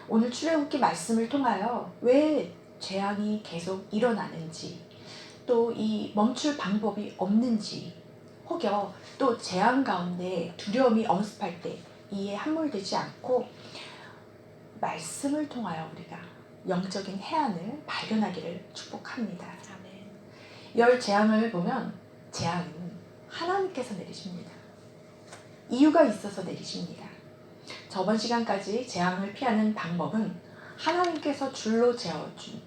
오늘 출애굽기 말씀을 통하여 왜 재앙이 계속 일어나는지, 또 이 멈출 방법이 없는지, 혹여 또 재앙 가운데 두려움이 엄습할 때 이에 함몰되지 않고 말씀을 통하여 우리가 영적인 해안을 발견하기를 축복합니다. 아멘. 열 재앙을 보면 재앙은 하나님께서 내리십니다. 이유가 있어서 내리십니다. 저번 시간까지 재앙을 피하는 방법은 하나님께서 줄로 재어준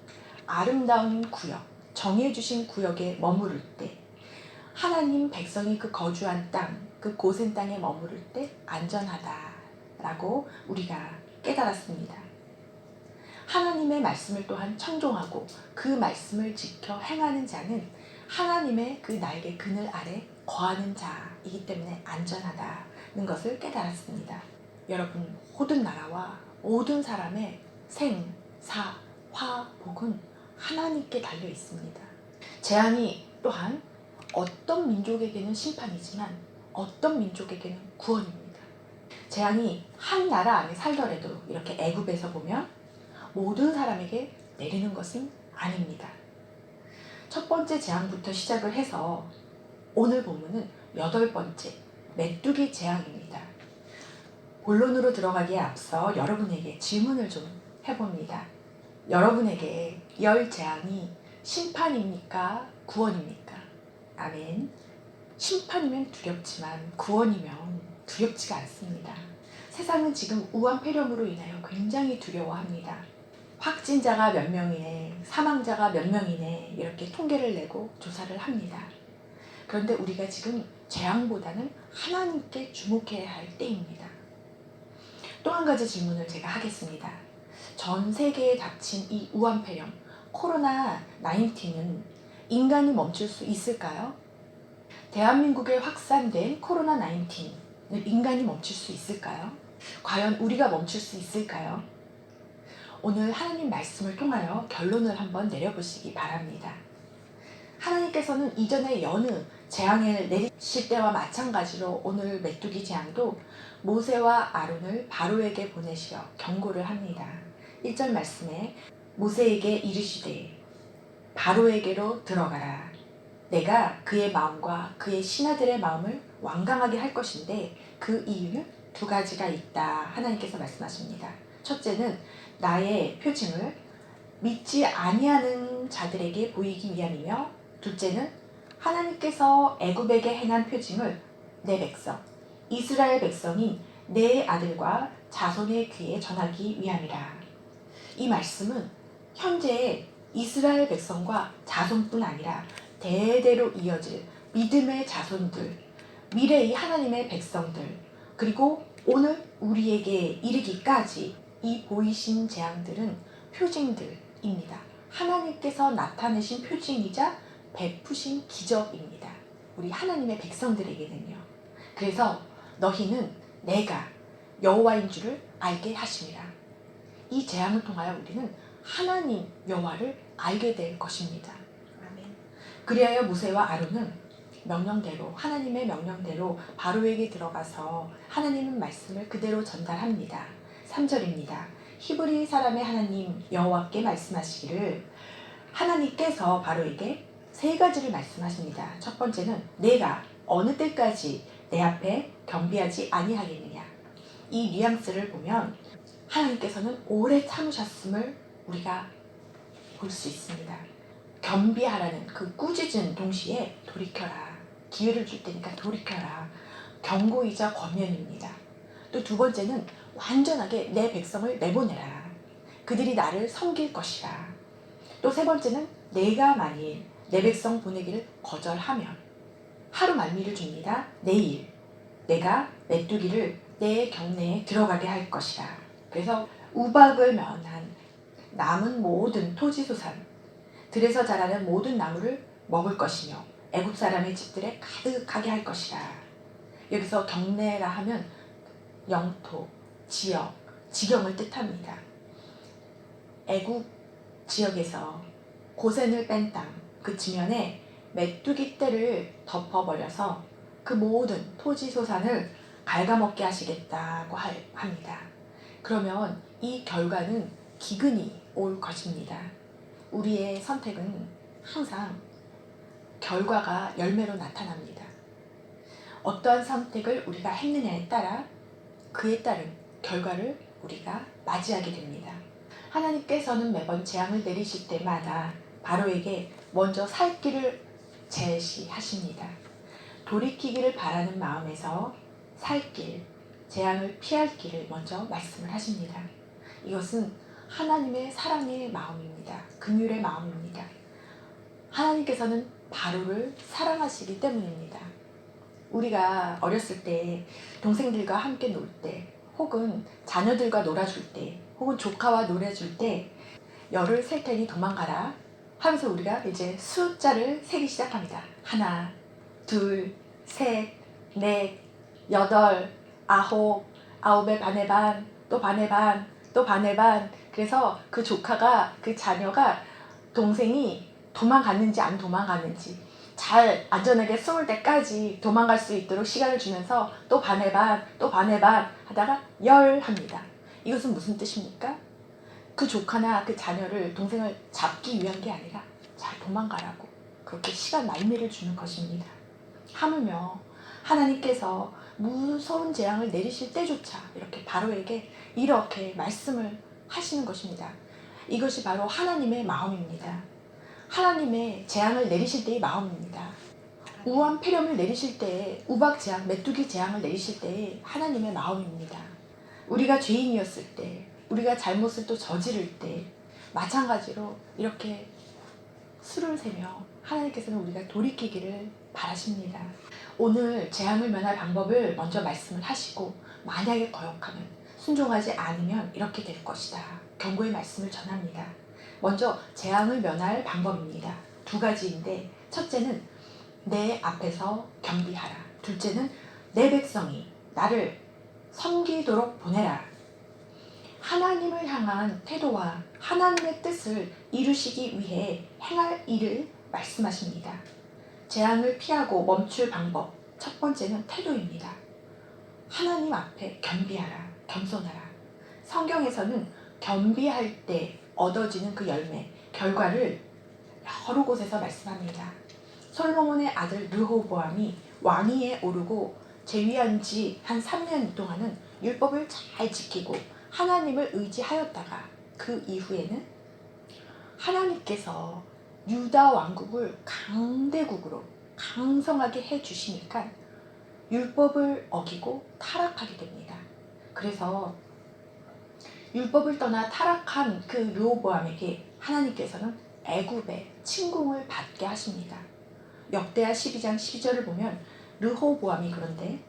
아름다운 구역, 정해주신 구역에 머무를 때, 하나님 백성이 그 거주한 땅, 그 고센 땅에 머무를 때 안전하다라고 우리가 깨달았습니다. 하나님의 말씀을 또한 청종하고 그 말씀을 지켜 행하는 자는 하나님의 그 날개 그늘 아래 거하는 자이기 때문에 안전하다는 것을 깨달았습니다. 여러분, 모든 나라와 모든 사람의 생, 사, 화, 복은 하나님께 달려 있습니다. 재앙이 또한 어떤 민족에게는 심판이지만 어떤 민족에게는 구원입니다. 재앙이 한 나라 안에 살더라도 이렇게 애굽에서 보면 모든 사람에게 내리는 것은 아닙니다. 첫 번째 재앙부터 시작을 해서 오늘 본문은 8번째 메뚜기 재앙입니다. 본론으로 들어가기에 앞서 여러분에게 질문을 좀 해봅니다. 여러분에게 열 재앙이 심판입니까? 구원입니까? 아멘. 심판이면 두렵지만 구원이면 두렵지가 않습니다. 세상은 지금 우한폐렴으로 인하여 굉장히 두려워합니다. 확진자가 몇 명이네, 사망자가 몇 명이네 이렇게 통계를 내고 조사를 합니다. 그런데 우리가 지금 재앙보다는 하나님께 주목해야 할 때입니다. 또 한 가지 질문을 제가 하겠습니다. 전 세계에 닥친 이 우한폐렴, 코로나19는 인간이 멈출 수 있을까요? 대한민국에 확산된 코로나19는 인간이 멈출 수 있을까요? 과연 우리가 멈출 수 있을까요? 오늘 하나님 말씀을 통하여 결론을 한번 내려보시기 바랍니다. 하나님께서는 이전에 여느 재앙을 내리실 때와 마찬가지로 오늘 메뚜기 재앙도 모세와 아론을 바로에게 보내시어 경고를 합니다. 1절 말씀에 모세에게 이르시되 바로에게로 들어가라. 내가 그의 마음과 그의 신하들의 마음을 완강하게 할 것인데 그 이유는 2가지가 있다. 하나님께서 말씀하십니다. 첫째는 나의 표징을 믿지 아니하는 자들에게 보이기 위함이며, 둘째는 하나님께서 애굽에게 행한 표징을 내 백성 이스라엘 백성인 내 아들과 자손의 귀에 전하기 위함이라. 이 말씀은 현재의 이스라엘 백성과 자손뿐 아니라 대대로 이어질 믿음의 자손들, 미래의 하나님의 백성들, 그리고 오늘 우리에게 이르기까지 이 보이신 재앙들은 표징들입니다. 하나님께서 나타내신 표징이자 베푸신 기적입니다. 우리 하나님의 백성들에게는요. 그래서 너희는 내가 여호와인 줄을 알게 하심이라. 이 재앙을 통하여 우리는 하나님 여호와를 알게 될 것입니다. 아멘. 그리하여 모세와 아론은 명령대로, 하나님의 명령대로 바로에게 들어가서 하나님의 말씀을 그대로 전달합니다. 3절입니다. 히브리 사람의 하나님 여호와께 말씀하시기를, 하나님께서 바로에게 3가지를 말씀하십니다. 첫 번째는 내가 어느 때까지 내 앞에 겸비하지 아니하겠느냐. 이 뉘앙스를 보면 하나님께서는 오래 참으셨음을 우리가 볼 수 있습니다. 겸비하라는 그 꾸짖은 동시에 돌이켜라. 기회를 줄 테니까 돌이켜라. 경고이자 권면입니다. 또 2번째는 완전하게 내 백성을 내보내라. 그들이 나를 섬길 것이라. 또 3번째는 내가 만일 내 백성 보내기를 거절하면 하루 만미를 줍니다. 내일 내가 메뚜기를 내 경내에 들어가게 할 것이라. 그래서 우박을 면한 남은 모든 토지소산, 들에서 자라는 모든 나무를 먹을 것이며 애굽 사람의 집들에 가득하게 할 것이라. 여기서 경내라 하면 영토, 지역, 지경을 뜻합니다. 애굽 지역에서 고센을 뺀 땅, 그 지면에 메뚜기 떼를 덮어버려서 그 모든 토지소산을 갉아먹게 하시겠다고 합니다. 그러면 이 결과는 기근이 올 것입니다. 우리의 선택은 항상 결과가 열매로 나타납니다. 어떠한 선택을 우리가 했느냐에 따라 그에 따른 결과를 우리가 맞이하게 됩니다. 하나님께서는 매번 재앙을 내리실 때마다 바로에게 먼저 살 길을 제시하십니다. 돌이키기를 바라는 마음에서 살 길, 재앙을 피할 길을 먼저 말씀을 하십니다. 이것은 하나님의 사랑의 마음입니다. 긍휼의 마음입니다. 하나님께서는 바로를 사랑하시기 때문입니다. 우리가 어렸을 때 동생들과 함께 놀 때, 혹은 자녀들과 놀아줄 때, 혹은 조카와 놀아줄 때 열을 셀 테니 도망가라 하면서 우리가 이제 숫자를 세기 시작합니다. 하나, 둘, 셋, 넷, 여덟, 아홉, 아홉의 반의 반, 또 반의 반, 또 반의 반. 그래서 그 조카가, 그 자녀가, 동생이 도망갔는지 안 도망갔는지 잘 안전하게 숨을 때까지 도망갈 수 있도록 시간을 주면서 또 반의 반, 또 반의 반 하다가 열 합니다. 이것은 무슨 뜻입니까? 그 조카나 그 자녀를, 동생을 잡기 위한 게 아니라 잘 도망가라고 그렇게 시간 말미를 주는 것입니다. 하물며 하나님께서 무서운 재앙을 내리실 때조차 이렇게 바로에게 이렇게 말씀을 하시는 것입니다. 이것이 바로 하나님의 마음입니다. 하나님의 재앙을 내리실 때의 마음입니다. 우한 폐렴을 내리실 때, 우박 재앙, 메뚜기 재앙을 내리실 때의 하나님의 마음입니다. 우리가 죄인이었을 때, 우리가 잘못을 또 저지를 때 마찬가지로 이렇게 수를 세며 하나님께서는 우리가 돌이키기를 바라십니다. 오늘 재앙을 면할 방법을 먼저 말씀을 하시고, 만약에 거역하면, 순종하지 않으면 이렇게 될 것이다 경고의 말씀을 전합니다. 먼저 재앙을 면할 방법입니다. 두 가지인데, 첫째는 내 앞에서 겸비하라. 둘째는 내 백성이 나를 섬기도록 보내라. 하나님을 향한 태도와 하나님의 뜻을 이루시기 위해 행할 일을 말씀하십니다. 재앙을 피하고 멈출 방법, 첫 번째는 태도입니다. 하나님 앞에 겸비하라, 겸손하라. 성경에서는 겸비할 때 얻어지는 그 열매, 결과를 여러 곳에서 말씀합니다. 솔로몬의 아들 르호보암이 왕위에 오르고 재위한 지 한 3년 동안은 율법을 잘 지키고 하나님을 의지하였다가 그 이후에는 하나님께서 유다 왕국을 강대국으로 강성하게 해주시니까 율법을 어기고 타락하게 됩니다. 그래서 율법을 떠나 타락한 그 르호보암에게 하나님께서는 애굽의 침공을 받게 하십니다. 역대하 12장 12절을 보면 르호보암이 그런데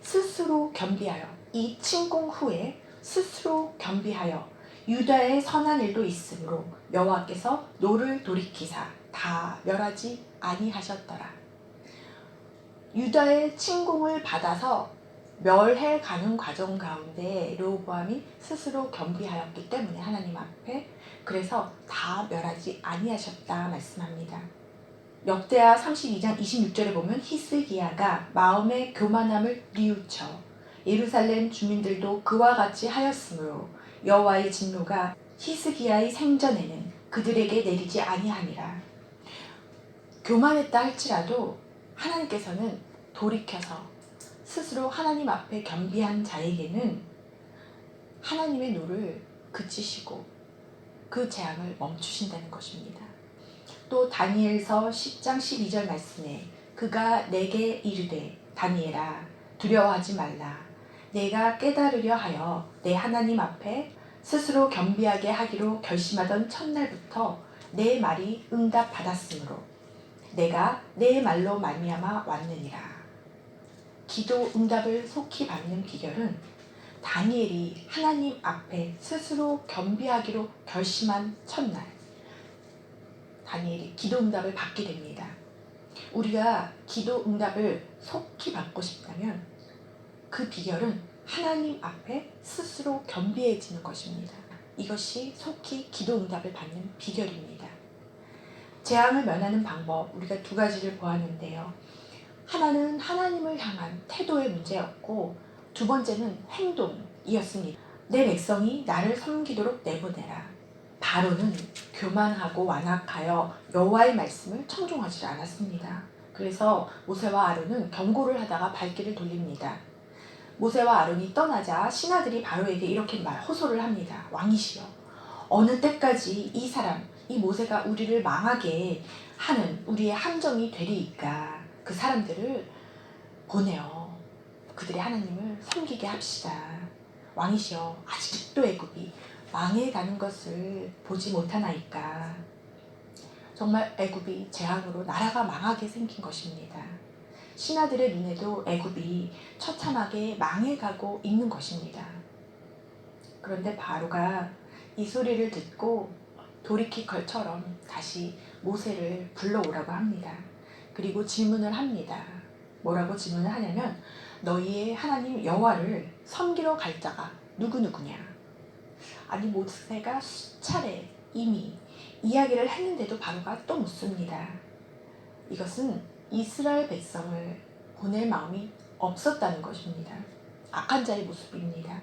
스스로 겸비하여, 이 침공 후에 스스로 겸비하여 유다의 선한 일도 있으므로 여호와께서 노를 돌이키사 다 멸하지 아니하셨더라. 유다의 침공을 받아서 멸해 가는 과정 가운데 르호보암이 스스로 겸비하였기 때문에 하나님 앞에, 그래서 다 멸하지 아니하셨다 말씀합니다. 역대하 32장 26절에 보면 히스기야가 마음의 교만함을 뉘우쳐 예루살렘 주민들도 그와 같이 하였으므로 여호와의 진노가 히스기야의 생전에는 그들에게 내리지 아니하니라. 교만했다 할지라도 하나님께서는 돌이켜서 스스로 하나님 앞에 겸비한 자에게는 하나님의 노를 그치시고 그 재앙을 멈추신다는 것입니다. 또 다니엘서 10장 12절 말씀에 그가 내게 이르되 다니엘아 두려워하지 말라. 내가 깨달으려 하여 내 하나님 앞에 스스로 겸비하게 하기로 결심하던 첫날부터 내 말이 응답받았으므로 내가 내 말로 말미암아 왔느니라. 기도 응답을 속히 받는 비결은 다니엘이 하나님 앞에 스스로 겸비하기로 결심한 첫날 다니엘이 기도 응답을 받게 됩니다. 우리가 기도 응답을 속히 받고 싶다면 그 비결은 하나님 앞에 스스로 겸비해지는 것입니다. 이것이 속히 기도 응답을 받는 비결입니다. 재앙을 면하는 방법, 우리가 두 가지를 보았는데요. 하나는 하나님을 향한 태도의 문제였고, 두 번째는 행동이었습니다. 내 백성이 나를 섬기도록 내보내라. 바로는 교만하고 완악하여 여호와의 말씀을 청종하지 않았습니다. 그래서 모세와 아론은 경고를 하다가 발길을 돌립니다. 모세와 아론이 떠나자 신하들이 바로에게 이렇게 호소를 합니다. 왕이시여, 어느 때까지 이 사람, 이 모세가 우리를 망하게 하는 우리의 함정이 되리이까. 그 사람들을 보내어 그들의 하나님을 섬기게 합시다. 왕이시여, 아직도 애굽이 망해가는 것을 보지 못하나이까. 정말 애굽이 재앙으로 나라가 망하게 생긴 것입니다. 신하들의 눈에도 애굽이 처참하게 망해가고 있는 것입니다. 그런데 바로가 이 소리를 듣고 돌이키컬처럼 다시 모세를 불러오라고 합니다. 그리고 질문을 합니다. 뭐라고 질문을 하냐면, 너희의 하나님 여호와를 섬기러 갈 자가 누구누구냐? 아니, 모세가 수차례 이미 이야기를 했는데도 바로가 또 묻습니다. 이것은 이스라엘 백성을 보낼 마음이 없었다는 것입니다. 악한 자의 모습입니다.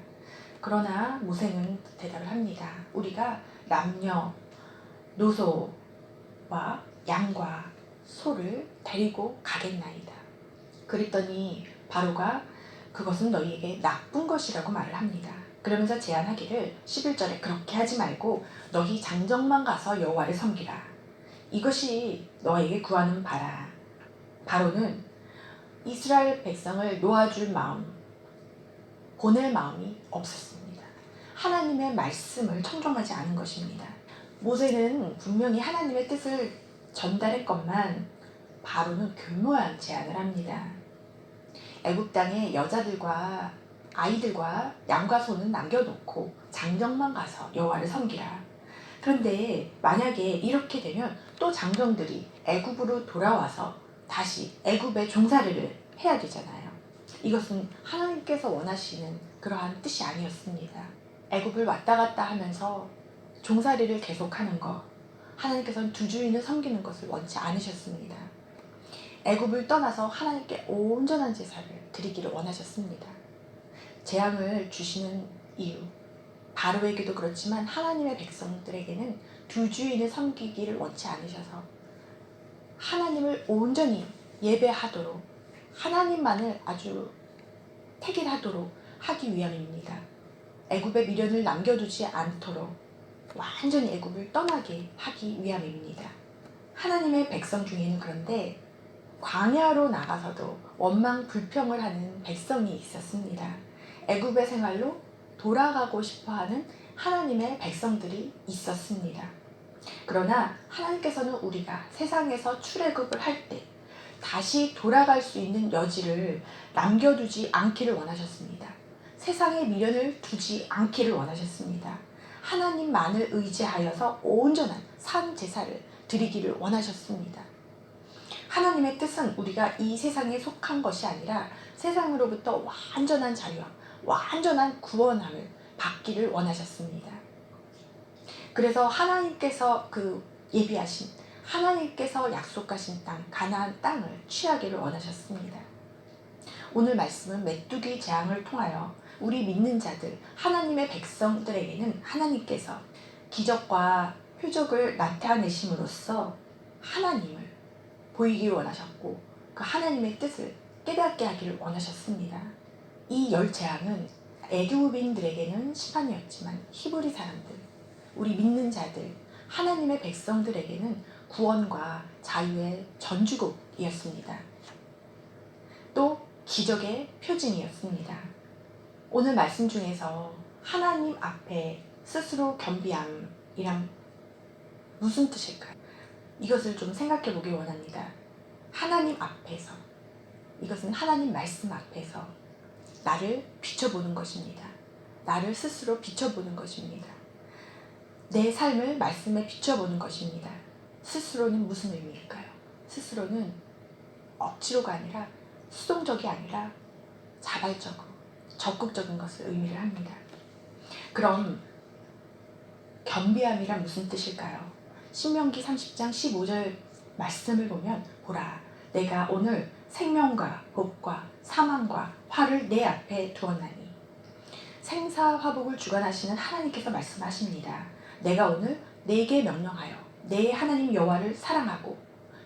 그러나 모세는 대답을 합니다. 우리가 남녀, 노소와 양과 소를 데리고 가겠나이다. 그랬더니 바로가 그것은 너희에게 나쁜 것이라고 말을 합니다. 그러면서 제안하기를 11절에 그렇게 하지 말고 너희 장정만 가서 여호와를 섬기라. 이것이 너에게 구하는 바라. 바로는 이스라엘 백성을 놓아줄 마음, 보낼 마음이 없었습니다. 하나님의 말씀을 청종하지 않은 것입니다. 모세는 분명히 하나님의 뜻을 전달했건만 바로는 교묘한 제안을 합니다. 애굽 땅에 여자들과 아이들과 양과 소는 남겨놓고 장정만 가서 여호와를 섬기라. 그런데 만약에 이렇게 되면 또 장정들이 애굽으로 돌아와서 다시 애굽의 종살이를 해야 되잖아요. 이것은 하나님께서 원하시는 그러한 뜻이 아니었습니다. 애굽을 왔다 갔다 하면서 종살이를 계속하는 것, 하나님께서는 두 주인을 섬기는 것을 원치 않으셨습니다. 애굽을 떠나서 하나님께 온전한 제사를 드리기를 원하셨습니다. 재앙을 주시는 이유, 바로에게도 그렇지만 하나님의 백성들에게는 두 주인을 섬기기를 원치 않으셔서 하나님을 온전히 예배하도록, 하나님만을 아주 택일하도록 하기 위함입니다. 애굽의 미련을 남겨두지 않도록 완전히 애굽을 떠나게 하기 위함입니다. 하나님의 백성 중에는 그런데 광야로 나가서도 원망 불평을 하는 백성이 있었습니다. 애굽의 생활로 돌아가고 싶어하는 하나님의 백성들이 있었습니다. 그러나 하나님께서는 우리가 세상에서 출애굽을 할 때 다시 돌아갈 수 있는 여지를 남겨두지 않기를 원하셨습니다. 세상에 미련을 두지 않기를 원하셨습니다. 하나님만을 의지하여서 온전한 산 제사를 드리기를 원하셨습니다. 하나님의 뜻은 우리가 이 세상에 속한 것이 아니라 세상으로부터 완전한 자유함, 완전한 구원함을 받기를 원하셨습니다. 그래서 하나님께서 예비하신, 하나님께서 약속하신 땅, 가나안 땅을 취하기를 원하셨습니다. 오늘 말씀은 메뚜기 재앙을 통하여 우리 믿는 자들, 하나님의 백성들에게는 하나님께서 기적과 표적을 나타내심으로써 하나님을 보이기를 원하셨고 그 하나님의 뜻을 깨닫게 하기를 원하셨습니다. 이 열 재앙은 애굽인들에게는 심판이었지만 히브리 사람들, 우리 믿는 자들, 하나님의 백성들에게는 구원과 자유의 전주곡이었습니다. 또 기적의 표징이었습니다. 오늘 말씀 중에서 하나님 앞에 스스로 겸비함이란 무슨 뜻일까요? 이것을 좀 생각해 보길 원합니다. 하나님 앞에서, 이것은 하나님 말씀 앞에서 나를 비춰보는 것입니다. 나를 스스로 비춰보는 것입니다. 내 삶을 말씀에 비춰보는 것입니다. 스스로는 무슨 의미일까요? 스스로는 억지로가 아니라 수동적이 아니라 자발적으로 적극적인 것을 의미를 합니다. 그럼 겸비함이란 무슨 뜻일까요? 신명기 30장 15절 말씀을 보면 보라, 내가 오늘 생명과 복과 사망과 화를 내 앞에 두었나니 생사화복을 주관하시는 하나님께서 말씀하십니다. 내가 오늘 네게 명령하여 내 하나님 여호와를 사랑하고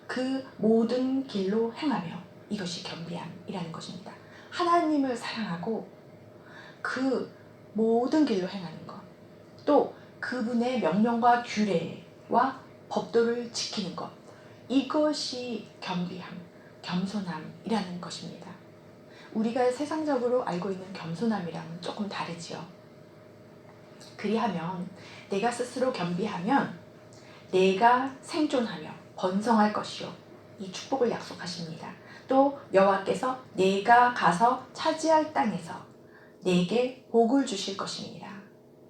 그 모든 길로 행하며, 이것이 겸비함이라는 것입니다. 하나님을 사랑하고 그 모든 길로 행하는 것, 또 그분의 명령과 규례와 법도를 지키는 것, 이것이 겸비함, 겸손함이라는 것입니다. 우리가 세상적으로 알고 있는 겸손함이랑은 조금 다르지요. 그리하면 내가 스스로 겸비하면 내가 생존하며 번성할 것이요, 이 축복을 약속하십니다. 또 여호와께서 내가 가서 차지할 땅에서 내게 복을 주실 것입니다.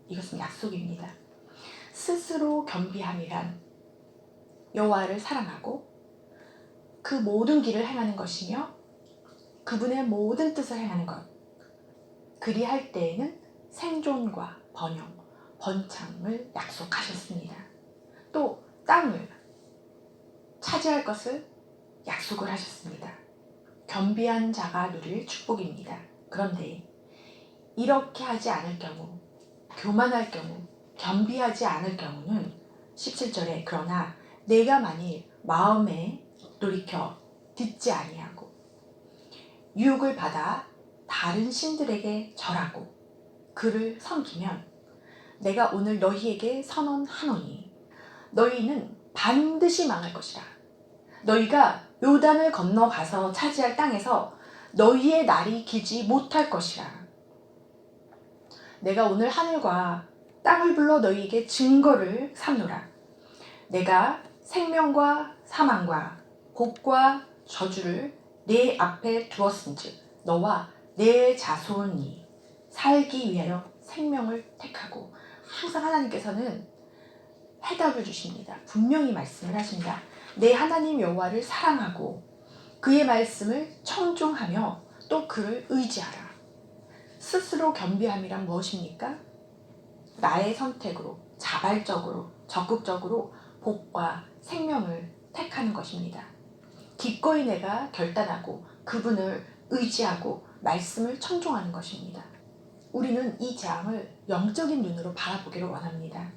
이것은 약속입니다. 스스로 겸비함이란 여호와를 사랑하고 그 모든 길을 행하는 것이며 그분의 모든 뜻을 행하는 것. 그리할 때에는 생존과 번영, 번창을 약속하셨습니다. 또 땅을 차지할 것을 약속을 하셨습니다. 겸비한 자가 누릴 축복입니다. 그런데 이렇게 하지 않을 경우, 교만할 경우, 겸비하지 않을 경우는 17절에 그러나 내가 만일 마음에 돌이켜 듣지 아니하고 유혹을 받아 다른 신들에게 절하고 그를 섬기면 내가 오늘 너희에게 선언하노니 너희는 반드시 망할 것이라. 너희가 요단을 건너가서 차지할 땅에서 너희의 날이 길지 못할 것이라. 내가 오늘 하늘과 땅을 불러 너희에게 증거를 삼노라. 내가 생명과 사망과 복과 저주를 내 앞에 두었은즉 너와 내 자손이 살기 위하여 생명을 택하고, 항상 하나님께서는 해답을 주십니다. 분명히 말씀을 하십니다. 내 하나님 여호와를 사랑하고 그의 말씀을 청종하며 또 그를 의지하라. 스스로 겸비함이란 무엇입니까? 나의 선택으로 자발적으로 적극적으로 복과 생명을 택하는 것입니다. 기꺼이 내가 결단하고 그분을 의지하고 말씀을 청종하는 것입니다. 우리는 이 재앙을 영적인 눈으로 바라보기를 원합니다.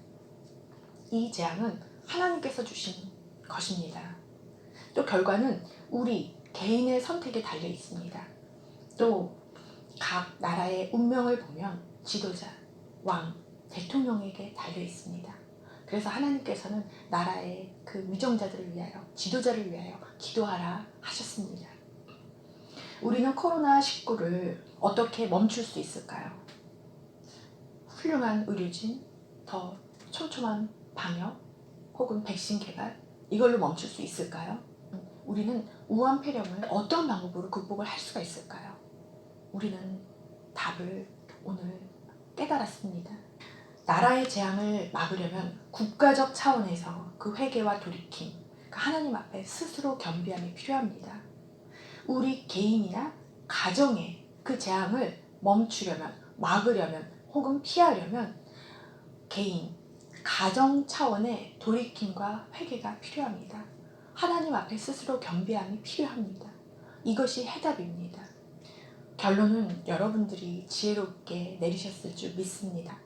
이 재앙은 하나님께서 주신 것입니다. 또 결과는 우리 개인의 선택에 달려 있습니다. 또 각 나라의 운명을 보면 지도자, 왕, 대통령에게 달려 있습니다. 그래서 하나님께서는 나라의 그 위정자들을 위하여, 지도자를 위하여 기도하라 하셨습니다. 우리는 코로나19를 어떻게 멈출 수 있을까요? 훌륭한 의료진, 더 촘촘한 방역, 혹은 백신 개발, 이걸로 멈출 수 있을까요? 우리는 우한 폐렴을 어떤 방법으로 극복을 할 수가 있을까요? 우리는 답을 오늘 깨달았습니다. 나라의 재앙을 막으려면 국가적 차원에서 그 회개와 돌이킴, 그 하나님 앞에 스스로 겸비함이 필요합니다. 우리 개인이나 가정에 그 재앙을 멈추려면, 막으려면, 혹은 피하려면 개인, 가정 차원의 돌이킴과 회개가 필요합니다. 하나님 앞에 스스로 겸비함이 필요합니다. 이것이 해답입니다. 결론은 여러분들이 지혜롭게 내리셨을 줄 믿습니다.